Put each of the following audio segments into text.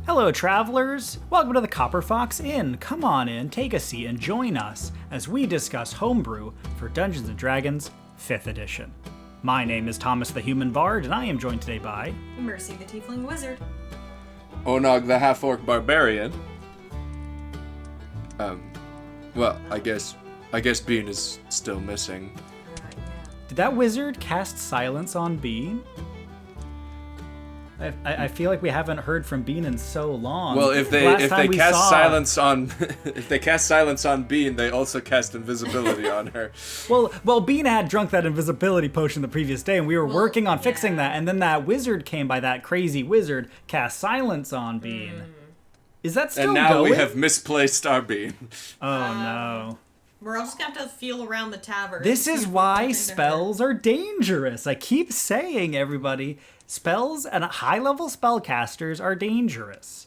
Hello, travelers! Welcome to the Copper Fox Inn. Come on in, take a seat, and join us as we discuss Homebrew for Dungeons & Dragons 5th Edition. My name is Thomas the Human Bard, and I am joined today by... Mercy the Tiefling Wizard. Onog the Half-Orc Barbarian. Well, I guess Bean is still missing. Did that wizard cast silence on Bean? I feel like we haven't heard from Bean in so long. Well, if they cast silence on Bean, they also cast invisibility on her. Well, Bean had drunk that invisibility potion the previous day, and we were working on fixing that, and then that wizard came by, that crazy wizard, cast silence on Bean. Is that still going? And now we have misplaced our Bean. Oh, no. We're all just going to have to feel around the tavern. This is why spells are dangerous. I keep saying, everybody, spells and high-level spellcasters are dangerous.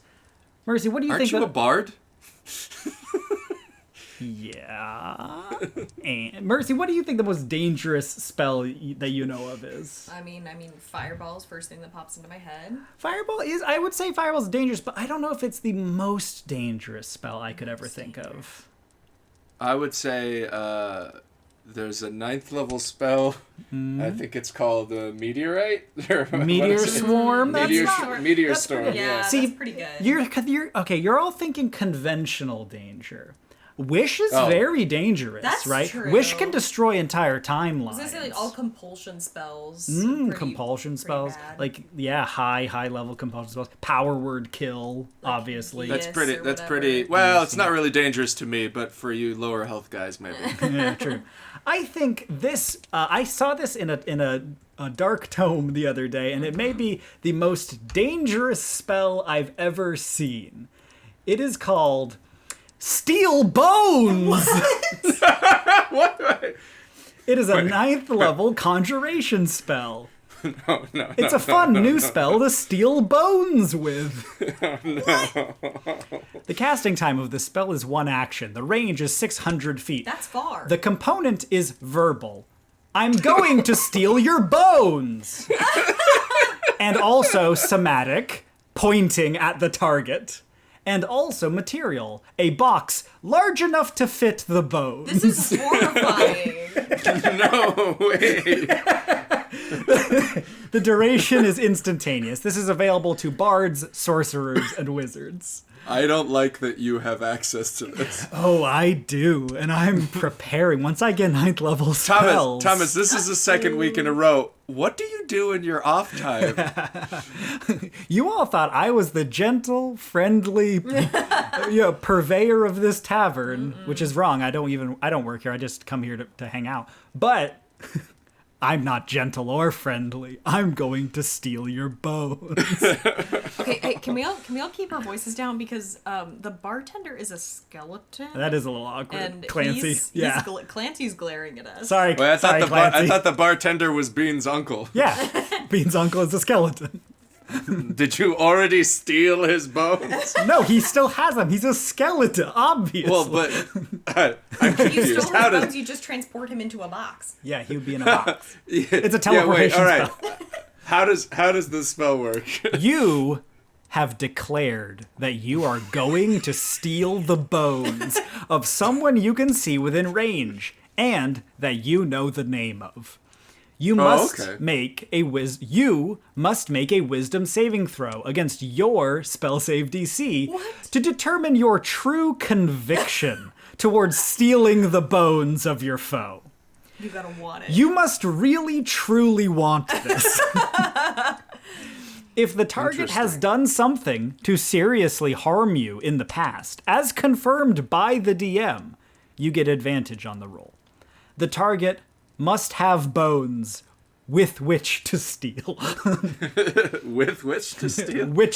Mercy, what do you think? Aren't you a bard? Yeah. And Mercy, what do you think the most dangerous spell that you know of is? I mean, Fireball's first thing that pops into my head. I would say Fireball's dangerous, but I don't know if it's the most dangerous spell I could ever think of. I would say there's a 9th level spell. I think it's called Meteorite. Meteor Swarm? Meteor Storm. Yeah, See, that's pretty good. You're all thinking conventional danger. Wish is very dangerous, That's right? true. Wish can destroy entire timelines. I was going to say, like, all compulsion spells. Compulsion spells. Bad. Like, yeah, high level compulsion spells. Power word kill, obviously. That's Yes, pretty. or That's whatever. pretty. Well, it's not really dangerous to me, but for you lower health guys, maybe. Yeah, true. I think this. I saw this in a dark tome the other day, and it may be the most dangerous spell I've ever seen. It is called Steel Bones. What? It is a 9th level conjuration spell. No. It's a fun new spell to steal bones with. The casting time of this spell is 1 action. The range is 600 feet. That's far. The component is verbal. I'm going to steal your bones. And also somatic, pointing at the target. And also material, a box large enough to fit the bones. This is horrifying. No way. The duration is instantaneous. This is available to bards, sorcerers, and wizards. I don't like that you have access to this. Oh, I do, and I'm preparing. Once I get 9th level spells... Thomas, this is the second week in a row. What do you do in your off time? You all thought I was the gentle, friendly, purveyor of this tavern, which is wrong. I don't work here. I just come here to hang out. But I'm not gentle or friendly. I'm going to steal your bones. Okay, hey, can we all keep our voices down, because the bartender is a skeleton. That is a little awkward. And Clancy. Clancy's glaring at us. Sorry, Well, I Clancy. thought the bartender was Bean's uncle. Yeah, Bean's uncle is a skeleton. Did you already steal his bones? No, he still has them. He's a skeleton, obviously. Well, but I'm You confused. stole his bones, you just transport him into a box. Yeah, he would be in a box. Yeah, It's a teleportation all right. spell. How does this spell work? You have declared that you are going to steal the bones of someone you can see within range, and that you know the name of. You must make a wisdom saving throw against your spell save DC to determine your true conviction towards stealing the bones of your foe. You gotta want it. You must really, truly want this. If the target has done something to seriously harm you in the past, as confirmed by the DM, you get advantage on the roll. The target must have bones with which to steal. With which to steal? with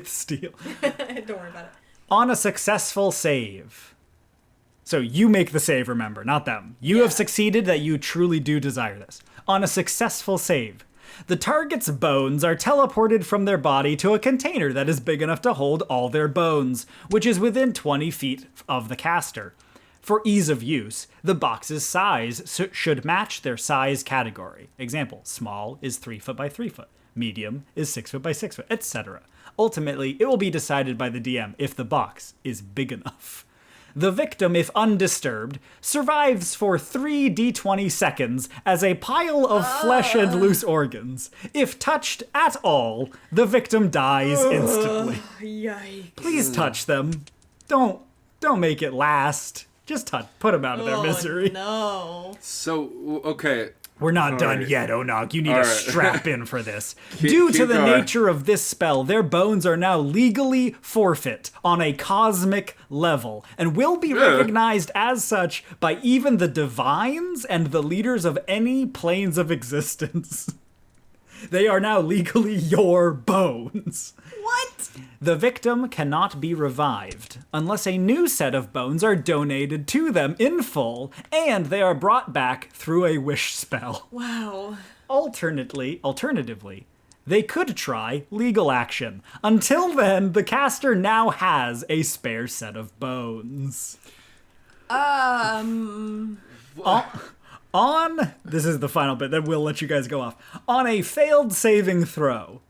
steal. Don't worry about it. On a successful save. So you make the save, remember, not them. You have succeeded that you truly do desire this. On a successful save, the target's bones are teleported from their body to a container that is big enough to hold all their bones, which is within 20 feet of the caster. For ease of use, the box's size should match their size category. Example, small is 3 foot by 3 foot. Medium is 6 foot by 6 foot, etc. Ultimately, it will be decided by the DM if the box is big enough. The victim, if undisturbed, survives for 3d20 seconds as a pile of flesh and loose organs. If touched at all, the victim dies instantly. Yikes. Please touch them. Don't make it last. Just put them out of their misery. No. So, okay. We're not All done right. yet, Onog. You need All to right. strap in for this. Due to keep the going. nature of this spell, their bones are now legally forfeit on a cosmic level and will be recognized as such by even the divines and the leaders of any planes of existence. They are now legally your bones. What? The victim cannot be revived unless a new set of bones are donated to them in full and they are brought back through a wish spell. Wow. Alternatively, they could try legal action. Until then, the caster now has a spare set of bones. This is the final bit, then we'll let you guys go off. On a failed saving throw,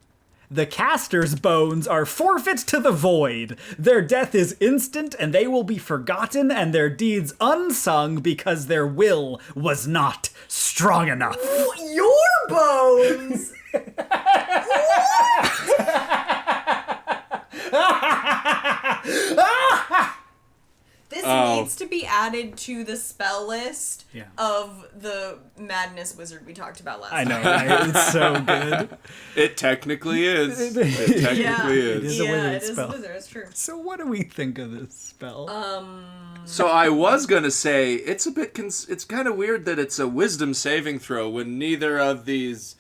the caster's bones are forfeit to the void. Their death is instant and they will be forgotten and their deeds unsung because their will was not strong enough. Your bones? This needs to be added to the spell list of the madness wizard we talked about last I know, time. right? It's so good. It technically is. It technically It is. is a wizard it is spell. a wizard, it's true. So what do we think of this spell? So I was gonna say it's a bit. It's kind of weird that it's a wisdom saving throw when neither of these.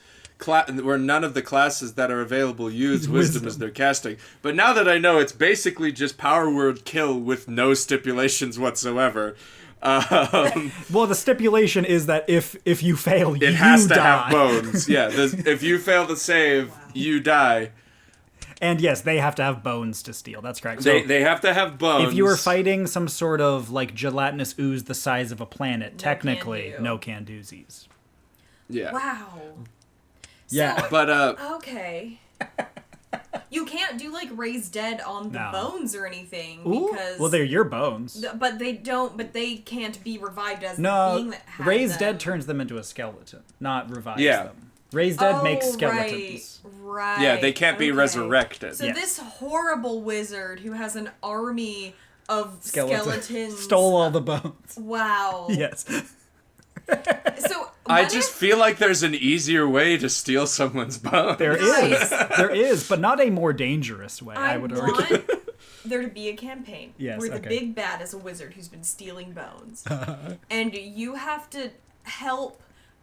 Where none of the classes that are available use wisdom as their casting. But now that I know it's basically just power word kill with no stipulations whatsoever. Well, the stipulation is that if you fail, you die. It has to have bones. Yeah, if you fail to save, you die. And yes, they have to have bones to steal. That's correct. So They have to have bones. if you were fighting some sort of like gelatinous ooze the size of a planet, technically, can-do. no can-doozies. Yeah. Wow. Yeah. So, But okay. You can't do like raise dead on the No. bones or anything Ooh, because well, they're your bones. but they can't be revived as the No, being that had raised them. dead turns them into a skeleton, not revives Yeah. them. Raised dead makes skeletons. Right. yeah, they can't be okay. resurrected. So Yes. this horrible wizard who has an army of skeletons Stole all the bones. Wow. Yes. So I what just if- feel like there's an easier way to steal someone's bones. There Nice. is. There is, but not a more dangerous way, I would argue. want there to be a campaign Yes, where the okay. big bad is a wizard who's been stealing bones. And you have to help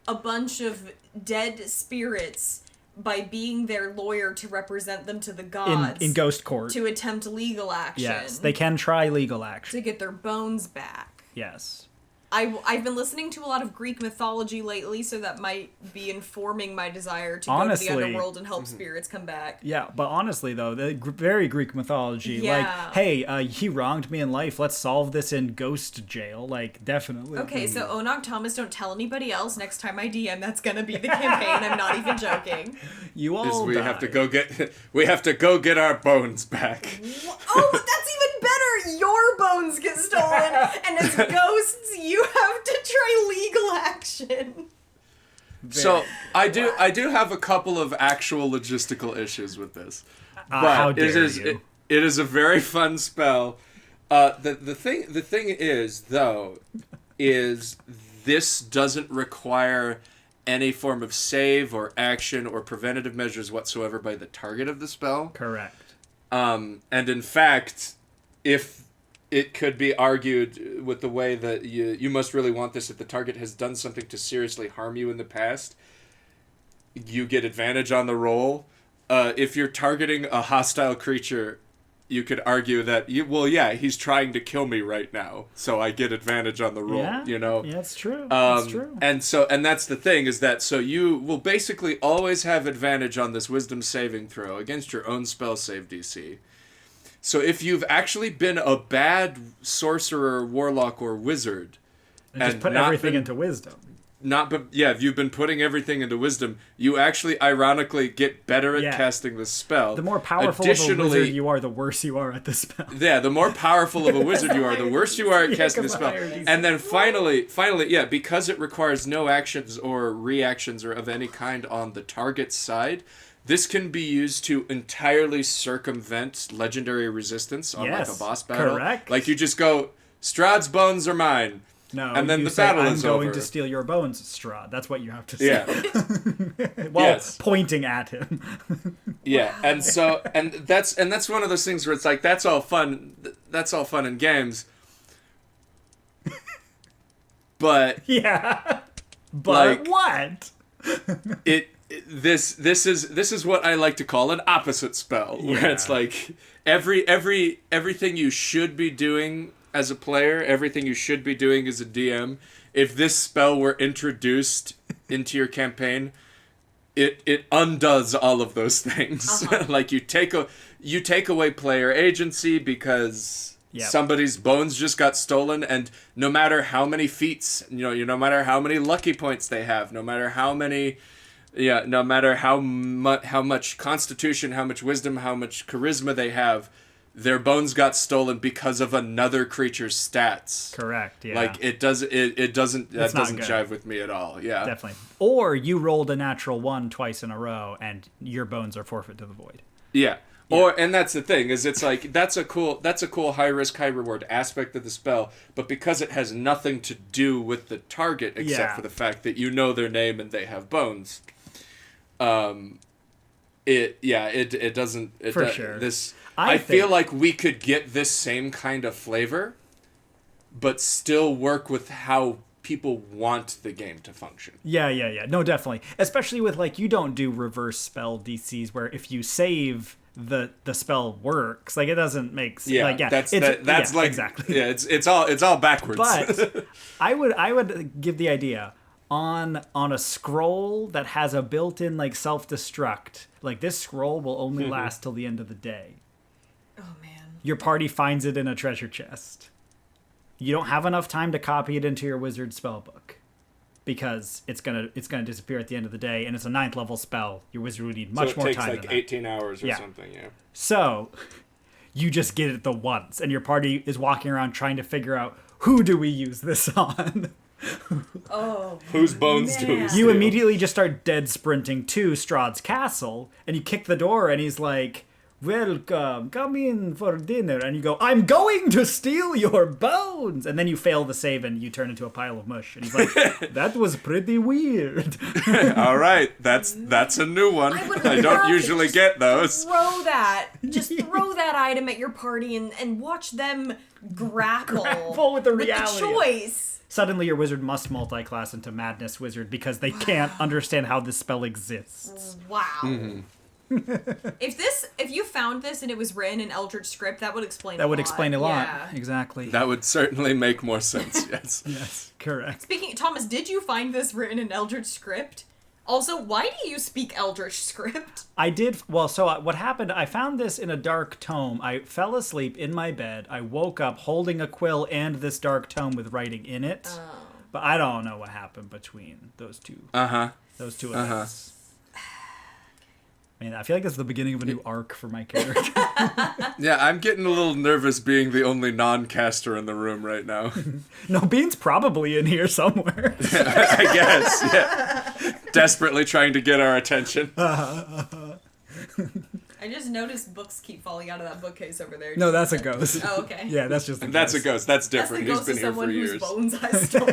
a bunch of dead spirits by being their lawyer to represent them to the gods In ghost court. to attempt legal action. Yes, they can try legal to action. get their bones back. Yes. I've been listening to a lot of Greek mythology lately, so that might be informing my desire to Honestly- go to the underworld and help spirits come back. Yeah, but honestly though, the very Greek mythology, Yeah. like, hey, he wronged me in life. Let's solve this in ghost jail. Like, definitely. Okay, so Onog Thomas, don't tell anybody else. Next time I DM, that's gonna be the campaign. I'm not even joking. You Is all we die. have to go get our bones back. Oh, that's even better. Your bones get stolen, and as ghosts, you have to try legal action. So I do have a couple of actual logistical issues with this. How But dare it you? is a very fun spell. The thing is though, is this doesn't require any form of save or action or preventative measures whatsoever by the target of the spell. Correct. And in fact, if it could be argued with the way that you must really want this if the target has done something to seriously harm you in the past, you get advantage on the roll. If you're targeting a hostile creature, you could argue that, he's trying to kill me right now, so I get advantage on the roll, Yeah, you know? Yeah, it's true. It's true. And that's the thing, is that so you will basically always have advantage on this wisdom saving throw against your own spell save DC. So if you've actually been a bad sorcerer, warlock, or wizard, And just put not everything been- into wisdom. if you've been putting everything into wisdom, you actually ironically get better at casting the spell. The more powerful of a wizard you are, the worse you are at the spell. Yeah, the more powerful of a wizard you are, the worse you are at casting the spell. And then finally, yeah, because it requires no actions or reactions or of any kind on the target's side, this can be used to entirely circumvent legendary resistance on like a boss battle. Correct. Like you just go, Strahd's bones are mine. No, and then you the say, battle I'm is going over. to steal your bones, Strahd. That's what you have to say. Yeah. While pointing at him. Yeah, and that's one of those things where it's like that's all fun and games. But but what? This is what I like to call an opposite spell, where it's like everything you should be doing as a player, everything you should be doing as a DM, if this spell were introduced into your campaign, it undoes all of those things. Like you take away player agency because somebody's bones just got stolen, and no matter how many feats, no matter how many lucky points they have, no matter how much constitution, how much wisdom, how much charisma they have, their bones got stolen because of another creature's stats. Correct. Yeah. Like it doesn't jive with me at all. Yeah. Definitely. Or you rolled a natural 1 twice in a row and your bones are forfeit to the void. Yeah. And that's the thing, is it's like that's a cool high risk, high reward aspect of the spell, but because it has nothing to do with the target except for the fact that you know their name and they have bones. It doesn't sure. I feel like we could get this same kind of flavor, but still work with how people want the game to function. Yeah. No, definitely. Especially with, like, you don't do reverse spell DCs where if you save, the spell works. Like, it doesn't make sense. Yeah, like, that's like exactly. Yeah, it's all backwards. But I would give the idea on a scroll that has a built-in like self-destruct. Like, this scroll will only last till the end of the day. Oh man. Your party finds it in a treasure chest. You don't have enough time to copy it into your wizard spellbook because it's gonna disappear at the end of the day, and it's a 9th level spell. Your wizard would need much more time. So it takes like 18 hours or something. Yeah. So you just get it the once, and your party is walking around trying to figure out, who do we use this on? Oh, whose bones do we steal? You immediately just start dead sprinting to Strahd's castle, and you kick the door, and he's like, welcome, come in for dinner. And you go, I'm going to steal your bones. And then you fail the save and you turn into a pile of mush. And he's like, that was pretty weird. All right, that's a new one. I don't usually get those. Just throw that item at your party and watch them grapple with the reality. The choice. Suddenly your wizard must multi-class into Madness Wizard because they can't understand how this spell exists. Wow. Mm-hmm. If you found this and it was written in Eldritch script, that would explain a lot. That would explain a lot. Yeah. Exactly. That would certainly make more sense, yes. Yes, correct. Thomas, did you find this written in Eldritch script? Also, why do you speak Eldritch script? I did. Well, so what happened, I found this in a dark tome. I fell asleep in my bed. I woke up holding a quill and this dark tome with writing in it. Oh. But I don't know what happened between those two. Those two events. Man, I feel like this is the beginning of a new arc for my character. Yeah, I'm getting a little nervous being the only non-caster in the room right now. No, Bean's probably in here somewhere. I guess, yeah. Desperately trying to get our attention. I just noticed books keep falling out of that bookcase over there. No, that's a ghost. Oh, okay. Yeah, that's just a That's a ghost. That's different. That's the He's ghost been here of for someone years. whose bones I stole.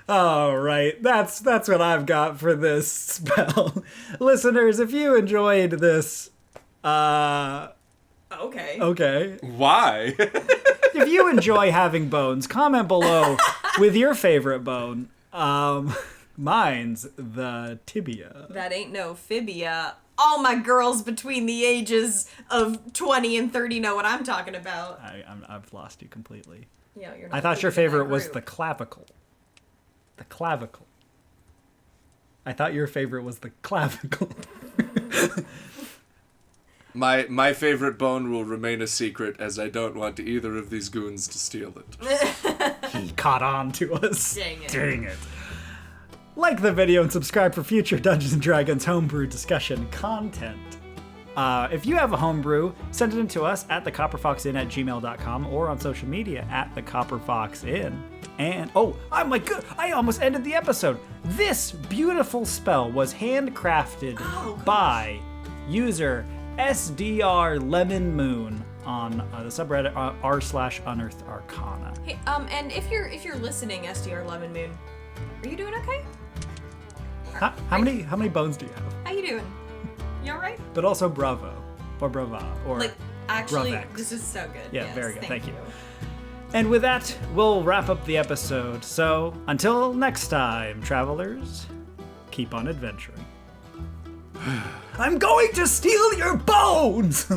All right, that's what I've got for this spell. Listeners, if you enjoyed this, Okay. Why? If you enjoy having bones, comment below with your favorite bone. Mine's the tibia. That ain't no fibia. All my girls between the ages of 20 and 30 know what I'm talking about. I've lost you completely. Yeah, you're not I thought your favorite was group. the clavicle. The clavicle. I thought your favorite was the clavicle. My favorite bone will remain a secret, as I don't want either of these goons to steal it. He caught on to us. Dang it. Dang it. Like the video and subscribe for future Dungeons & Dragons homebrew discussion content. If you have a homebrew, send it in to us at thecopperfoxinn@gmail.com or on social media at thecopperfoxinn. And, I almost ended the episode. This beautiful spell was handcrafted by user SDR Lemon Moon on the subreddit r/unearthed arcana. Hey, and if you're listening, SDR Lemon Moon, are you doing okay? How many bones do you have? How you doing? You alright? But also bravo, or brava, or Like, actually, Bravex. this is so good. Yeah, Yes, very good. Thank you. you. And with that, we'll wrap up the episode. So until next time, travelers, keep on adventuring. I'm going to steal your bones!